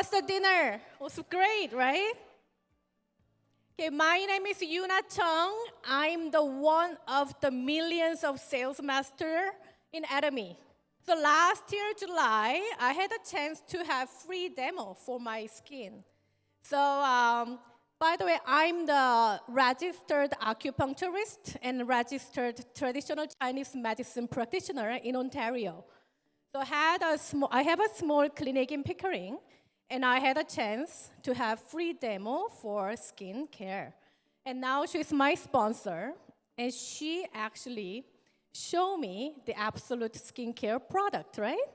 was the dinner? It was great, right? Okay, my name is Yuna Chung. I'm the one of the millions of sales master in Atomy. So last year, July, I had a chance to have free demo for my skin. So, by the way, I'm the registered acupuncturist and registered traditional Chinese medicine practitioner in Ontario. So I have a small clinic in Pickering, and I had a chance to have free demo for skin care. And now she's my sponsor, and she actually showed me the absolute skincare product, right?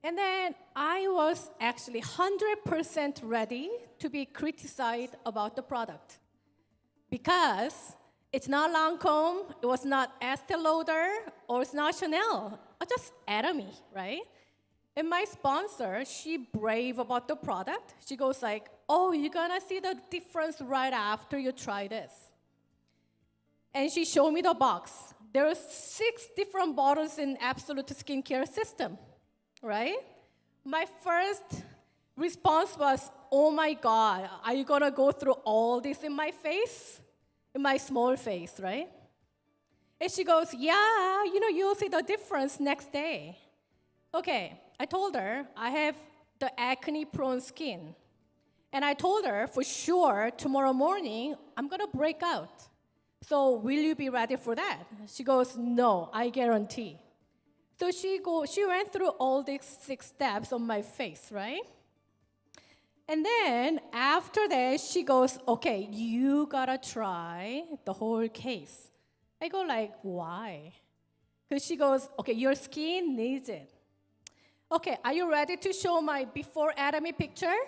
And then I was actually 100% ready to be criticized about the product because it's not Lancome, it was not Estee Lauder, or it's not Chanel, or just Atomy, right? And my sponsor, she brave about the product. She goes like, oh, you're gonna see the difference right after you try this. And she showed me the box. There are 6 different bottles in Absolute Skincare System, right? My first response was, oh my God, are you gonna go through all this in my face? In my small face, right? And she goes, yeah, you'll see the difference next day. Okay, I told her I have the acne-prone skin. And I told her, for sure, tomorrow morning, I'm gonna break out. So will you be ready for that? She goes, no, I guarantee. So she went through all these 6 steps on my face, right? And then after that, she goes, okay, you gotta try the whole case. I go like, why? Because she goes, okay, your skin needs it. Okay, are you ready to show my before Atomy picture?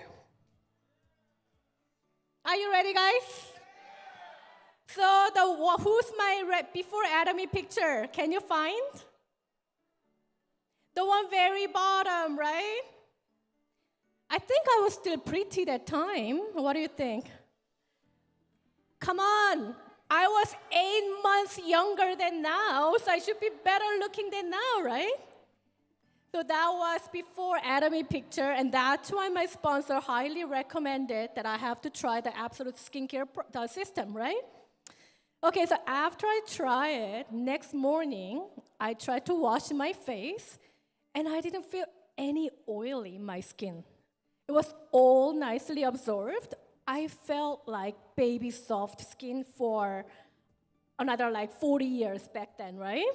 Are you ready, guys? So who's my before Atomy picture? Can you find? The one very bottom, right? I think I was still pretty that time. What do you think? Come on. I was 8 months younger than now, so I should be better looking than now, right? So that was before Atomy picture, and that's why my sponsor highly recommended that I have to try the Absolute Skincare system, right? Okay, so after I try it, next morning, I tried to wash my face, and I didn't feel any oil in my skin. It was all nicely absorbed. I felt like baby soft skin for another like 40 years back then, right?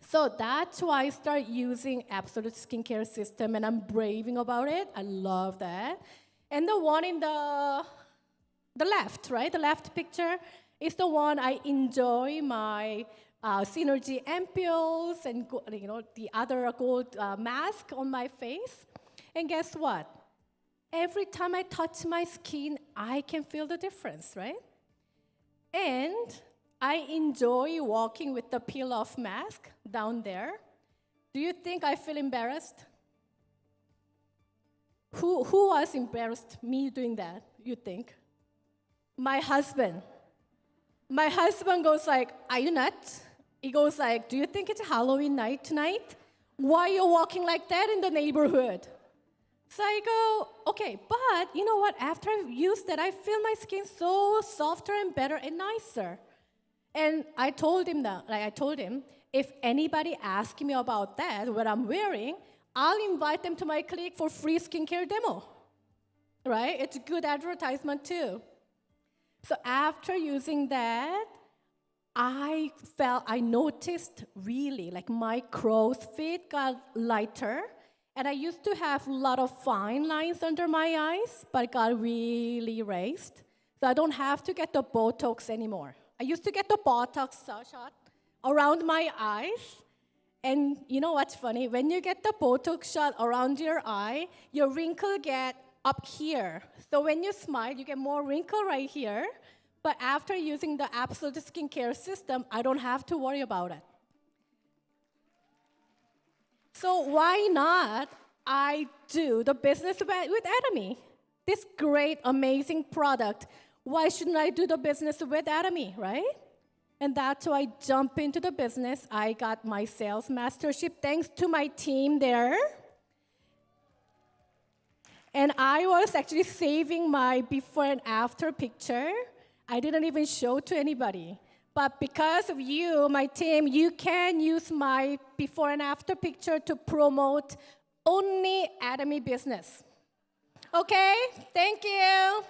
So that's why I started using Absolute Skincare System, and I'm braving about it. I love that. And the one in the left, right? The left picture is the one I enjoy my Synergy ampules and the other gold mask on my face. And guess what? Every time I touch my skin, I can feel the difference, right? And I enjoy walking with the peel-off mask down there. Do you think I feel embarrassed? Who was embarrassed me doing that, you think? My husband. My husband goes like, are you nuts? He goes like, do you think it's Halloween night tonight? Why are you walking like that in the neighborhood? So I go, okay, but you know what? After I've used that, I feel my skin so softer and better and nicer. And I told him if anybody asks me about that, what I'm wearing, I'll invite them to my clinic for free skincare demo, right? It's a good advertisement too. So after using that, I noticed really like my crow's feet got lighter. And I used to have a lot of fine lines under my eyes, but it got really raised. So I don't have to get the Botox anymore. I used to get the Botox shot around my eyes. And you know what's funny? When you get the Botox shot around your eye, your wrinkle get up here. So when you smile, you get more wrinkle right here. But after using the Absolute Skincare System, I don't have to worry about it. So why not I do the business with Atomy? This great, amazing product. Why shouldn't I do the business with Atomy, right? And that's why I jump into the business. I got my sales mastership thanks to my team there. And I was actually saving my before and after picture. I didn't even show to anybody. But because of you, my team, you can use my before and after picture to promote only Atomy business. Okay, thank you.